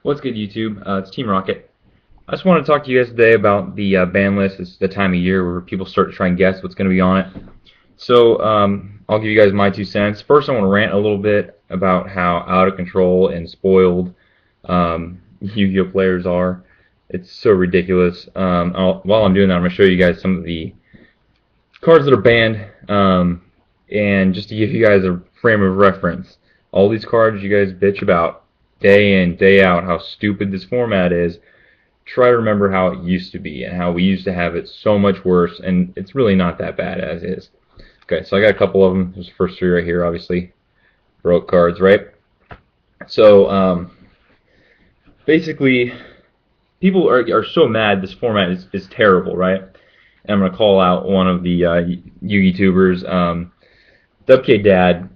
What's good, YouTube? It's Team Rocket. I just want to talk to you guys today about the ban list. It's the time of year where people start to try and guess what's going to be on it. So I'll give you guys my 2 cents. First, I want to rant a little bit about how out of control and spoiled Yu-Gi-Oh players are. It's so ridiculous. While I'm doing that, I'm going to show you guys some of the cards that are banned. And just to give you guys a frame of reference, all these cards you guys bitch about day in, day out, how stupid this format is, try to remember how it used to be and how we used to have it so much worse, and it's really not that bad as is. Okay, so I got a couple of them. There's the first three right here, obviously. Broke cards, right? So, basically, people are so mad this format is terrible, right? And I'm going to call out one of the Yu-Gi-Tubers, WK Dad.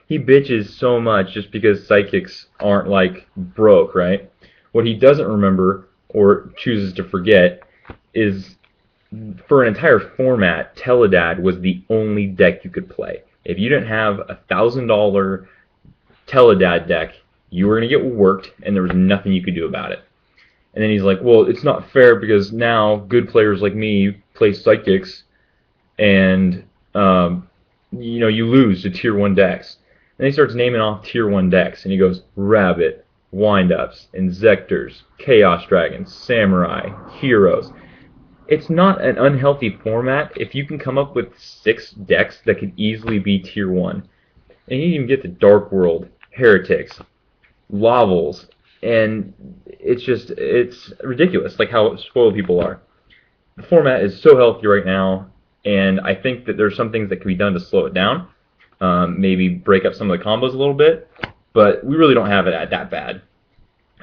He bitches so much just because psychics aren't like broke, right? What he doesn't remember or chooses to forget is for an entire format, Teledad was the only deck you could play. If you didn't have $1,000 Teledad deck, you were going to get worked and there was nothing you could do about it. And then he's like, well, it's not fair because now good players like me play psychics and you lose to tier 1 decks. And he starts naming off tier 1 decks, and he goes Rabbit, Windups, Inzectors, Chaos Dragons, Samurai, Heroes. It's not an unhealthy format if you can come up with 6 decks that could easily be tier 1. And you even get the Dark World, Heretics, Lavels, and it's ridiculous, like how spoiled people are. The format is so healthy right now, and I think that there's some things that can be done to slow it down. Maybe break up some of the combos a little bit, but we really don't have it at that bad.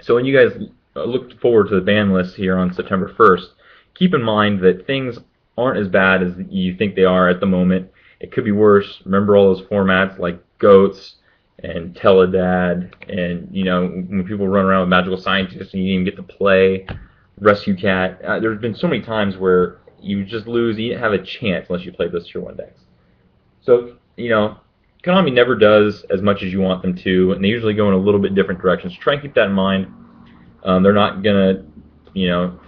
So when you guys look forward to the ban list here on September 1st, keep in mind that things aren't as bad as you think they are at the moment. It could be worse. Remember all those formats like Goats and Teledad, and when people run around with Magical Scientists and you didn't even get to play Rescue Cat. There's been so many times where you just lose. You didn't have a chance unless you played those tier 1 decks. So Konami never does as much as you want them to, and they usually go in a little bit different directions. Try and keep that in mind. They're not gonna,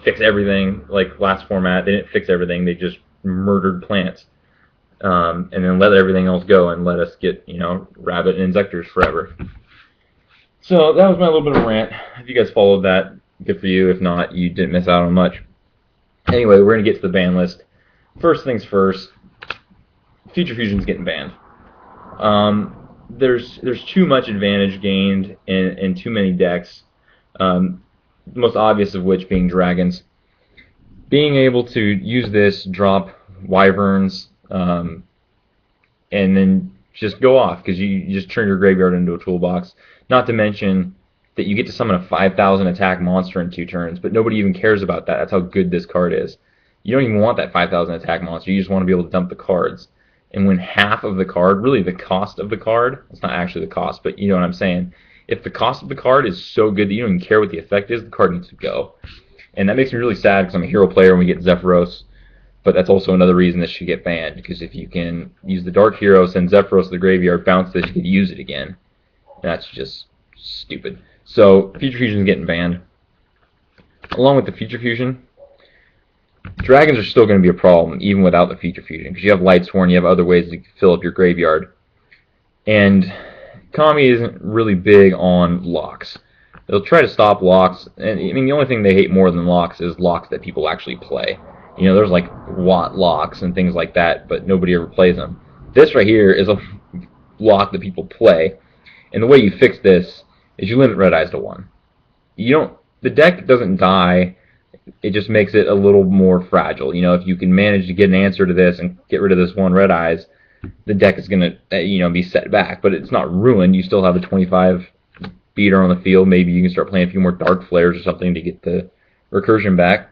fix everything like last format. They didn't fix everything. They just murdered plants, and then let everything else go and let us get, Rabbit and Inzectors forever. So that was my little bit of rant. If you guys followed that, good for you. If not, you didn't miss out on much. Anyway, we're gonna get to the ban list. First things first. Future Fusion's getting banned. There's too much advantage gained in too many decks. The most obvious of which being dragons. Being able to use this, drop wyverns, and then just go off because you just turn your graveyard into a toolbox. Not to mention that you get to summon a 5,000 attack monster in 2 turns, but nobody even cares about that. That's how good this card is. You don't even want that 5,000 attack monster. You just want to be able to dump the cards. And when half of the card, really the cost of the card, it's not actually the cost, but you know what I'm saying. If the cost of the card is so good that you don't even care what the effect is, the card needs to go. And that makes me really sad because I'm a hero player and we get Zephyros. But that's also another reason this should get banned, because if you can use the Dark Hero, send Zephyros to the graveyard, bounce this, you could use it again. That's just stupid. So Future Fusion is getting banned. Along with the Future Fusion, dragons are still going to be a problem, even without the Future Fusion, because you have Lightsworn, you have other ways to fill up your graveyard. And Konami isn't really big on locks. They'll try to stop locks, and I mean, the only thing they hate more than locks is locks that people actually play. There's like Watt locks and things like that, but nobody ever plays them. This right here is a lock that people play, and the way you fix this is you limit Red Eyes to 1. The deck doesn't die. It just makes it a little more fragile. If you can manage to get an answer to this and get rid of this 1 Red Eyes, the deck is going to, be set back. But it's not ruined. You still have a 25 beater on the field. Maybe you can start playing a few more Dark Flares or something to get the recursion back.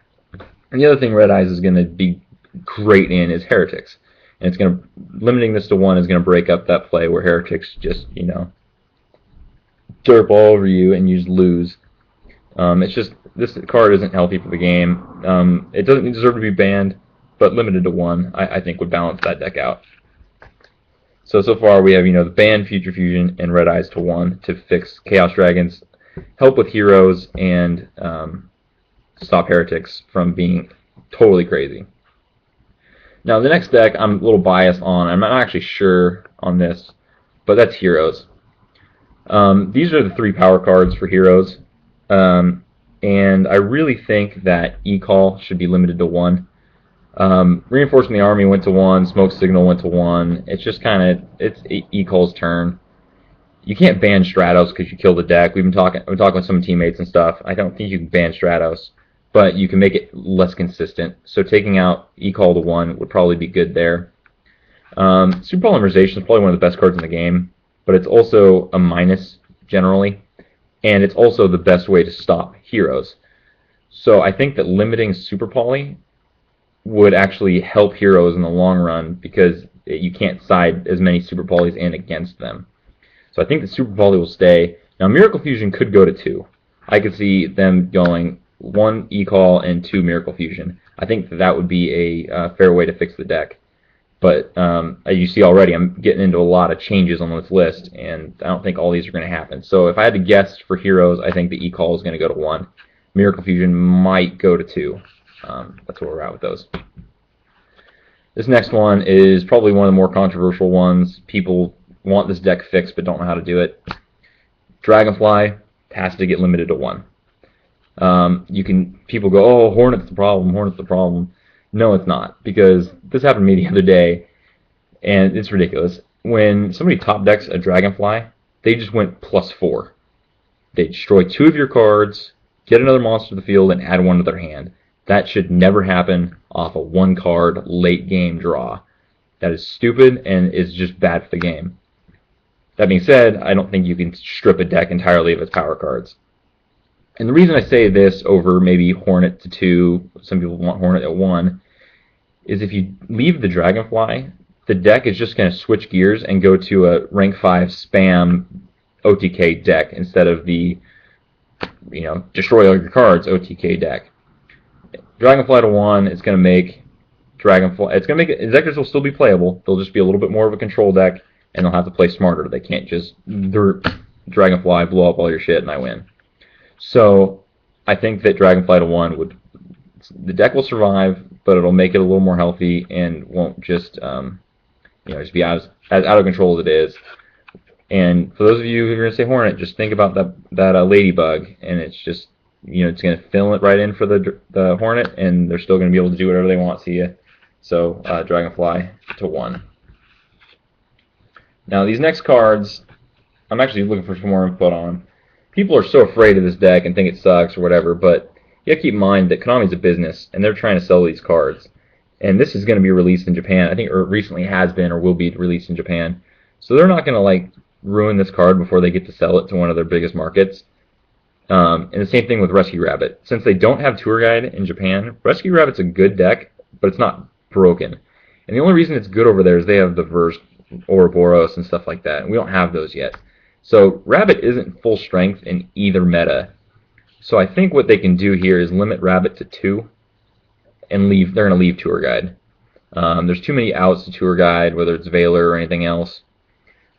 And the other thing Red Eyes is going to be great in is Heretics. And it's going to, limiting this to 1 is going to break up that play where Heretics just, derp all over you and you just lose. It's just, this card isn't healthy for the game. It doesn't deserve to be banned, but limited to 1, I think would balance that deck out. So far we have, the banned Future Fusion and Red Eyes to 1 to fix Chaos Dragons. help with heroes and stop heretics from being totally crazy. Now the next deck I'm a little biased on. I'm not actually sure on this, but that's heroes. These are the 3 power cards for heroes, and I really think that E-Call should be limited to 1. Reinforcing the Army went to 1, Smoke Signal went to 1. It's just kind of, it's E-Call's turn. You can't ban Stratos because you kill the deck. We're talking with some teammates and stuff. I don't think you can ban Stratos, but you can make it less consistent. So taking out E-Call to 1 would probably be good there. Super Polymerization is probably one of the best cards in the game, but it's also a minus generally, and it's also the best way to stop heroes. So I think that limiting Super Poly would actually help heroes in the long run because you can't side as many Super Polys in against them. So I think the Super Poly will stay. Now Miracle Fusion could go to 2. I could see them going 1 E-Call and 2 Miracle Fusion. I think that would be a fair way to fix the deck. But as you see already, I'm getting into a lot of changes on this list, and I don't think all these are going to happen. So if I had to guess for heroes, I think the E-Call is going to go to 1. Miracle Fusion might go to 2. That's where we're at with those. This next one is probably one of the more controversial ones. People want this deck fixed but don't know how to do it. Dragonfly has to get limited to 1. People go, oh, Hornet's the problem, Hornet's the problem. No, it's not, because this happened to me the other day, and it's ridiculous. When somebody top decks a Dragonfly, they just went +4. They destroy 2 of your cards, get another monster to the field, and add 1 to their hand. That should never happen off a 1-card late game draw. That is stupid and is just bad for the game. That being said, I don't think you can strip a deck entirely of its power cards. And the reason I say this over maybe Hornet to 2, some people want Hornet at 1, is if you leave the Dragonfly, the deck is just going to switch gears and go to a rank 5 spam OTK deck instead of the, destroy all your cards OTK deck. Dragonfly to 1, it's going to make Dragonfly, Executors will still be playable, they'll just be a little bit more of a control deck, and they'll have to play smarter. They can't just Dragonfly, blow up all your shit, and I win. So I think that Dragonfly to 1 the deck will survive, but it'll make it a little more healthy and won't just just be as out of control as it is. And for those of you who are going to say Hornet, just think about that Ladybug, and it's just it's going to fill it right in for the Hornet, and they're still going to be able to do whatever they want to you. So Dragonfly to 1. Now these next cards, I'm actually looking for some more input on. People are so afraid of this deck and think it sucks or whatever, but you have to keep in mind that Konami's a business, and they're trying to sell these cards. And this is going to be released in Japan. I think it recently has been or will be released in Japan. So they're not going to ruin this card before they get to sell it to one of their biggest markets. And the same thing with Rescue Rabbit. Since they don't have Tour Guide in Japan, Rescue Rabbit's a good deck, but it's not broken. And the only reason it's good over there is they have the Verse Ouroboros and stuff like that, and we don't have those yet. So Rabbit isn't full strength in either meta. So I think what they can do here is limit Rabbit to 2 and they're going to leave Tour Guide. There's too many outs to Tour Guide, whether it's Valor or anything else.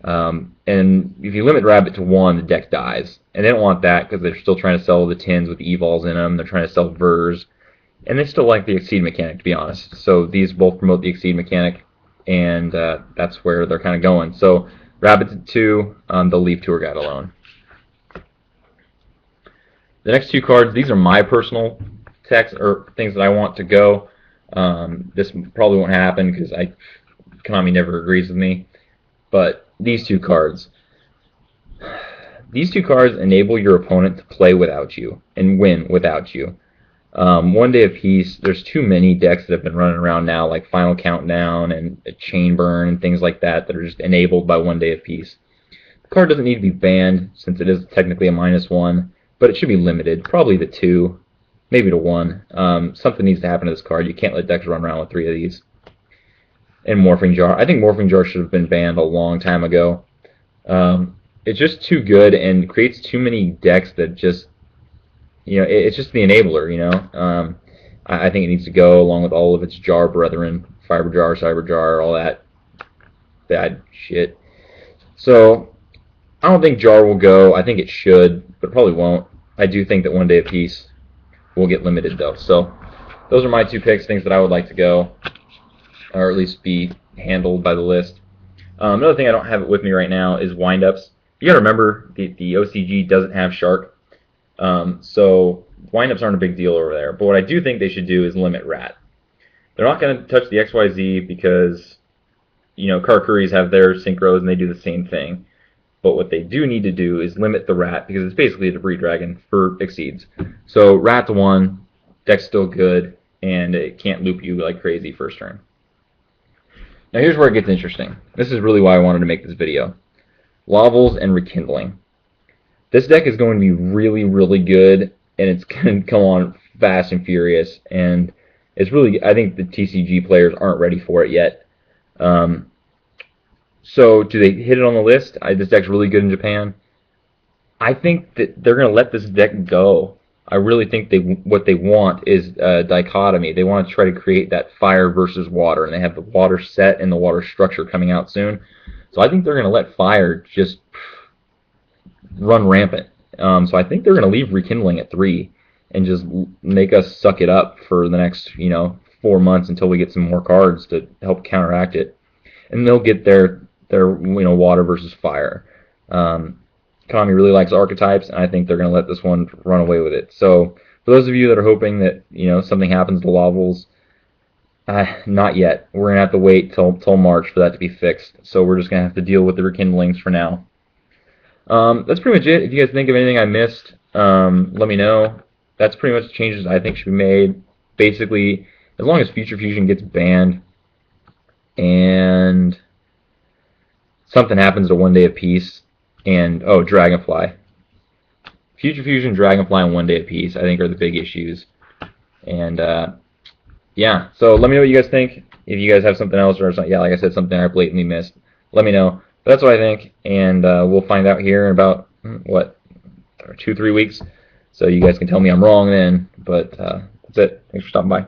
And if you limit Rabbit to 1, the deck dies. And they don't want that because they're still trying to sell the tins with evols in them. They're trying to sell Vers. And they still like the Exceed mechanic, to be honest. So these both promote the Exceed mechanic, and that's where they're kind of going. So Rabbit to 2, they'll leave Tour Guide alone. The next 2 cards, these are my personal text or things that I want to go. This probably won't happen because Konami never agrees with me. But these 2 cards. These 2 cards enable your opponent to play without you and win without you. 1 day of peace, there's too many decks that have been running around now, like Final Countdown and Chain Burn and things like that are just enabled by 1 day of peace. The card doesn't need to be banned since it is technically a -1, but it should be limited, probably to 2, maybe to 1. Something needs to happen to this card. You can't let decks run around with 3 of these. And Morphing Jar. I think Morphing Jar should have been banned a long time ago. It's just too good and creates too many decks that just, it's just the enabler, I think it needs to go along with all of its Jar brethren, Fiber Jar, Cyber Jar, all that bad shit. So I don't think Jar will go. I think it should, but it probably won't. I do think that 1 day apiece will get limited though. So those are my 2 picks, things that I would like to go, or at least be handled by the list. Another thing I don't have it with me right now is windups. You gotta remember the OCG doesn't have shark, so windups aren't a big deal over there. But what I do think they should do is limit rat. They're not gonna touch the XYZ because Karakuris have their synchros and they do the same thing. But what they do need to do is limit the rat because it's basically a debris dragon for exceeds. So rat's 1, deck's still good, and it can't loop you like crazy first turn. Now here's where it gets interesting. This is really why I wanted to make this video. Lavels and Rekindling. This deck is going to be really, really good, and it's going to come on fast and furious, and it's really, I think the TCG players aren't ready for it yet. So do they hit it on the list? This deck's really good in Japan. I think that they're going to let this deck go. I really think what they want is a dichotomy. They want to try to create that fire versus water, and they have the water set and the water structure coming out soon. So I think they're going to let fire just run rampant. So I think they're going to leave Rekindling at 3 and just make us suck it up for the next 4 months until we get some more cards to help counteract it. And they'll get their water versus fire. Konami really likes archetypes, and I think they're going to let this one run away with it. So for those of you that are hoping that something happens to Lavels, not yet. We're going to have to wait till March for that to be fixed. So we're just going to have to deal with the Rekindlings for now. That's pretty much it. If you guys think of anything I missed, let me know. That's pretty much the changes I think should be made. Basically, as long as Future Fusion gets banned and something happens to 1 day apiece, and Dragonfly. Future Fusion, Dragonfly, and 1 day apiece I think are the big issues. And yeah, so let me know what you guys think. If you guys have something else, or something, like I said, something I blatantly missed, let me know. But that's what I think, and we'll find out here in about 2-3 weeks. So you guys can tell me I'm wrong then. But that's it. Thanks for stopping by.